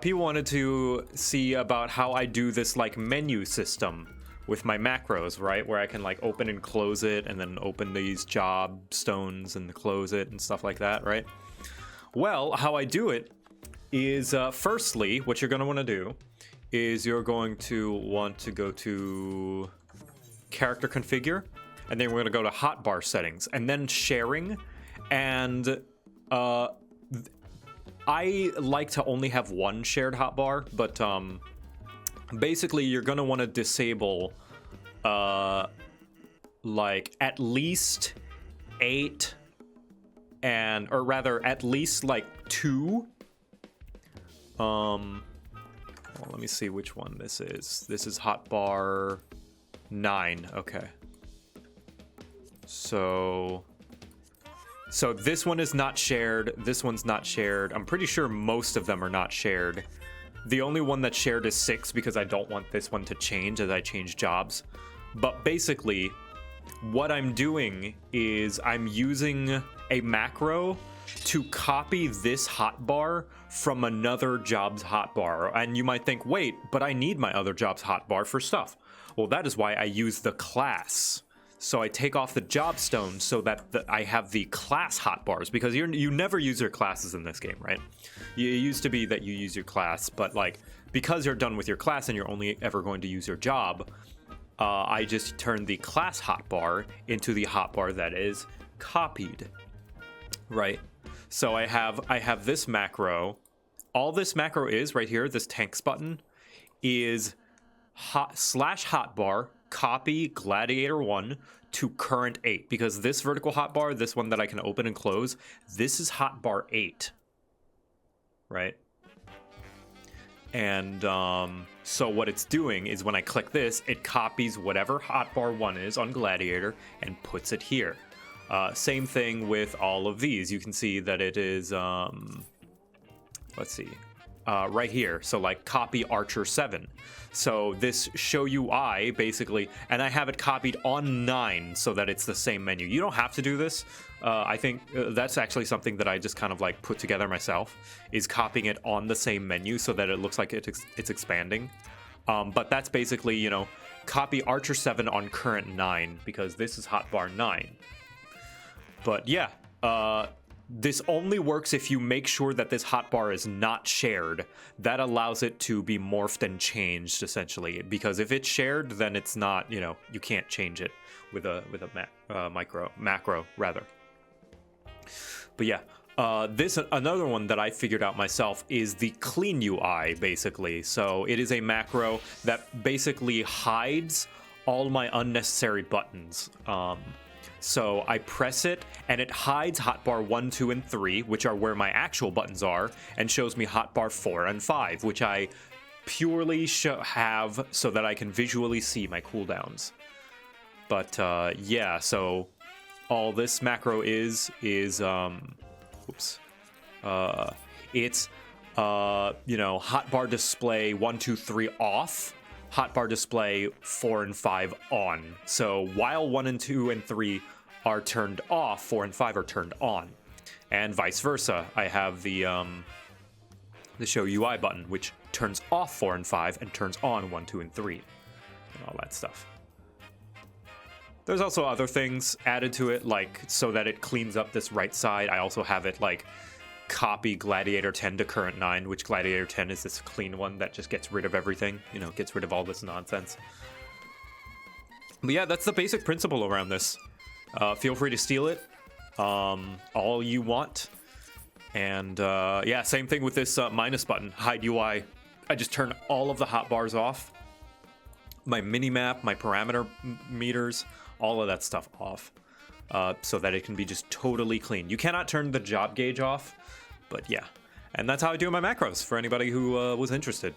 People wanted to see about how I do this like menu system with my macros, right? Where I can like open and close it and then open these job stones and close it and stuff like that, right? Well, how I do it is firstly, what you're going to want to do is you're going to want to go to character configure, and then we're going to go to hotbar settings and then sharing. And I like to only have one shared hotbar, but basically you're going to want to disable like at least 8 or rather at least like 2 well, let me see which one this is. This is hotbar 9. Okay. So this one is not shared. This one's not shared. I'm pretty sure most of them are not shared. The only one that's shared is 6 because I don't want this one to change as I change jobs. But basically, what I'm doing is I'm using a macro to copy this hotbar from another job's hotbar. And you might think, wait, but I need my other job's hotbar for stuff. Well, that is why I use the class. So I take off the job stone so that I have the class hotbars, because you never use your classes in this game, right? It used to be that you use your class, but like because you're done with your class and you're only ever going to use your job, I just turn the class hotbar into the hotbar that is copied, right? So I have this macro. All this macro is right here, this tanks button, is /hotbar copy gladiator 1 to current 8, because this vertical hotbar, this one that I can open and close, this is hotbar 8, right? And so what it's doing is when I click this, it copies whatever hotbar 1 is on gladiator and puts it here. Same thing with all of these. You can see that it is let's see, right here. So like copy Archer 7. So this show UI basically, and I have it copied on 9 so that it's the same menu. You don't have to do this. I think that's actually something that I just kind of like put together myself, is copying it on the same menu so that it looks like it's expanding. But that's basically, you know, copy Archer 7 on current 9 because this is hotbar 9. But yeah, this only works if you make sure that this hotbar is not shared. That allows it to be morphed and changed, essentially. Because if it's shared, then it's not, you know, you can't change it with a macro rather. But yeah, another one that I figured out myself is the clean UI, basically. So it is a macro that basically hides all my unnecessary buttons. So I press it, and it hides hotbar 1, 2, and 3, which are where my actual buttons are, and shows me hotbar 4 and 5, which I purely have so that I can visually see my cooldowns. But yeah, so all this macro is it's you know, hotbar display 1, 2, 3 off, hotbar display 4 and 5 on. So while 1 and 2 and 3 are turned off, 4 and 5 are turned on, and vice versa. I have the show UI button, which turns off 4 and 5 and turns on 1, 2, and 3, and all that stuff. There's also other things added to it, like so that it cleans up this right side. I also have it like copy gladiator 10 to current 9, which gladiator 10 is this clean one that just gets rid of everything, you know, gets rid of all this nonsense. But yeah, that's the basic principle around this. Feel free to steal it all you want. And yeah, same thing with this minus button, hide UI. I just turn all of the hotbars off, my minimap, my parameter meters, all of that stuff off, so that it can be just totally clean. You cannot turn the job gauge off, but yeah. And that's how I do my macros for anybody who was interested.